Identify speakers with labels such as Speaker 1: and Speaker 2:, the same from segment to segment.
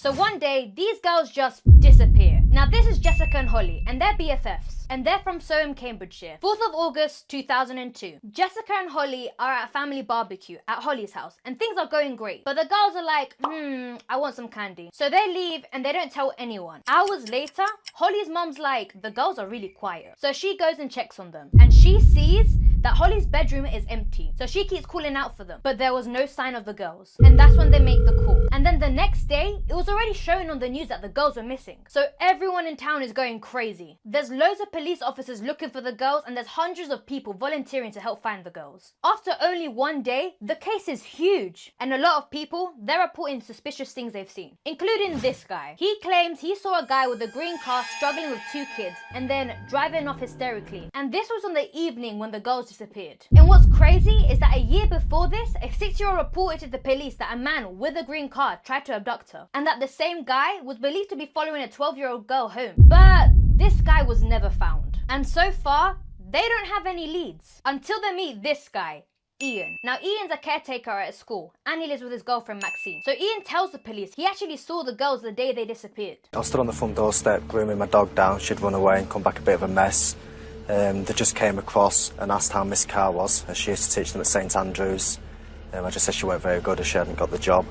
Speaker 1: So one day, these girls just disappear. Now this is Jessica and Holly, and they're BFFs, and they're from Soham, Cambridgeshire. 4th of August 2002. Jessica and Holly are at a family barbecue at Holly's house, and things are going great. But the girls are like, I want some candy. So they leave and they don't tell anyone. Hours later, Holly's mum's like, the girls are really quiet. So she goes and checks on them, and she sees that Holly's bedroom is empty. So she keeps calling out for them, but there was no sign of the girls. And that's when they make the call. And then the next day, it was already shown on the news that the girls were missing. So everyone in town is going crazy. There's loads of police officers looking for the girls, and there's hundreds of people volunteering to help find the girls. After only one day, the case is huge. And a lot of people, they're reporting suspicious things they've seen, including this guy. He claims he saw a guy with a green car struggling with 2 kids and then driving off hysterically. And this was on the evening when the girls disappeared. And what's crazy is that a year before this, a 6-year-old reported to the police that a man with a green car tried to abduct her, and that the same guy was believed to be following a 12-year-old girl home. But this guy was never found. And so far, they don't have any leads until they meet this guy, Ian. Now Ian's a caretaker at a school, and he lives with his girlfriend Maxine. So Ian tells the police he actually saw the girls the day they disappeared.
Speaker 2: I stood on the front doorstep grooming my dog down. She'd run away and come back a bit of a mess. They just came across and asked how Miss Carr was, as she used to teach them at St Andrews. I just said she weren't very good, as she hadn't got the job.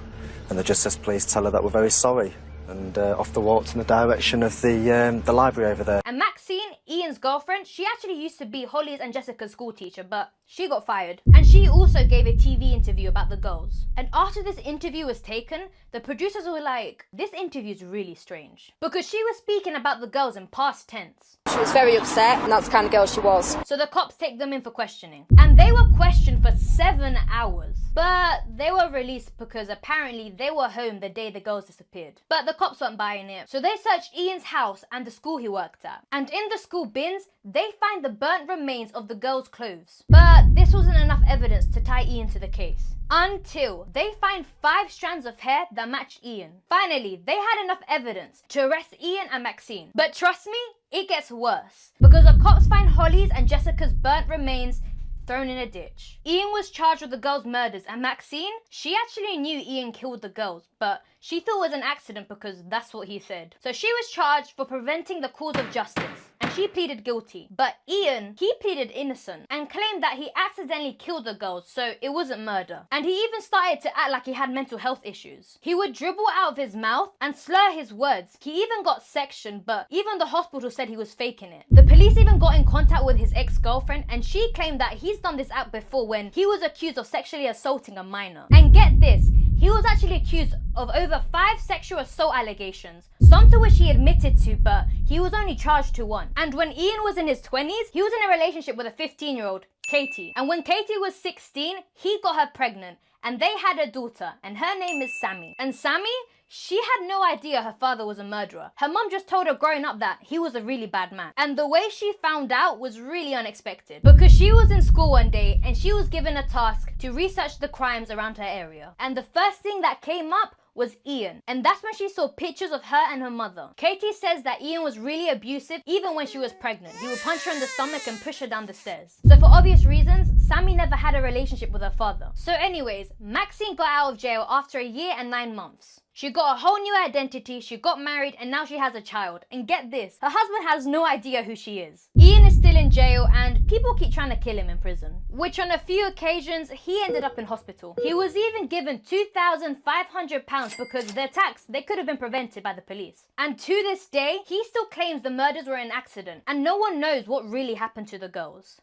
Speaker 2: And they just says, please tell her that we're very sorry. And off they walked in the direction of the library over there.
Speaker 1: And Maxine, Ian's girlfriend, she actually used to be Holly's and Jessica's school teacher, but she got fired. And she also gave a TV interview about the girls. And after this interview was taken, the producers were like, this interview is really strange, because she was speaking about the girls in past tense.
Speaker 3: She was very upset, and that's the kind of girl she was.
Speaker 1: So the cops take them in for questioning. And they were questioned for 7 hours. But they were released because apparently they were home the day the girls disappeared. But the cops weren't buying it. So they searched Ian's house and the school he worked at. And in the school bins, they find the burnt remains of the girls' clothes. But this wasn't enough evidence to tie Ian to the case, until they find 5 strands of hair that matched Ian. Finally, they had enough evidence to arrest Ian and Maxine. But trust me, it gets worse, because the cops find Holly's and Jessica's burnt remains thrown in a ditch. Ian was charged with the girls' murders, and Maxine, she actually knew Ian killed the girls, but she thought it was an accident because that's what he said. So she was charged for preventing the cause of justice, and she pleaded guilty. But Ian, he pleaded innocent and claimed that he accidentally killed the girls, so it wasn't murder. And he even started to act like he had mental health issues. He would dribble out of his mouth and slur his words. He even got sectioned, but even the hospital said he was faking it. The police even got in contact with his ex-girlfriend, and she claimed that he's done this act before when he was accused of sexually assaulting a minor. And get this, he was actually accused of over 5 sexual assault allegations, some to which he admitted to, but he was only charged to 1. And when Ian was in his 20s, he was in a relationship with a 15-year-old, Katie. And when Katie was 16, he got her pregnant, and they had a daughter, and her name is Sammy. And Sammy, she had no idea her father was a murderer. Her mom just told her growing up that he was a really bad man. And the way she found out was really unexpected, because she was in school one day and she was given a task to research the crimes around her area. And the first thing that came up was Ian. And that's when she saw pictures of her and her mother. Katie says that Ian was really abusive even when she was pregnant. He would punch her in the stomach and push her down the stairs. So for obvious reasons, Sammy never had a relationship with her father. So anyways, Maxine got out of jail after a year and 9 months. She got a whole new identity, she got married, and now she has a child. And get this, her husband has no idea who she is. Ian is still in jail, and people keep trying to kill him in prison, which on a few occasions, he ended up in hospital. He was even given £2,500 because the attacks, they could have been prevented by the police. And to this day, he still claims the murders were an accident, and no one knows what really happened to the girls.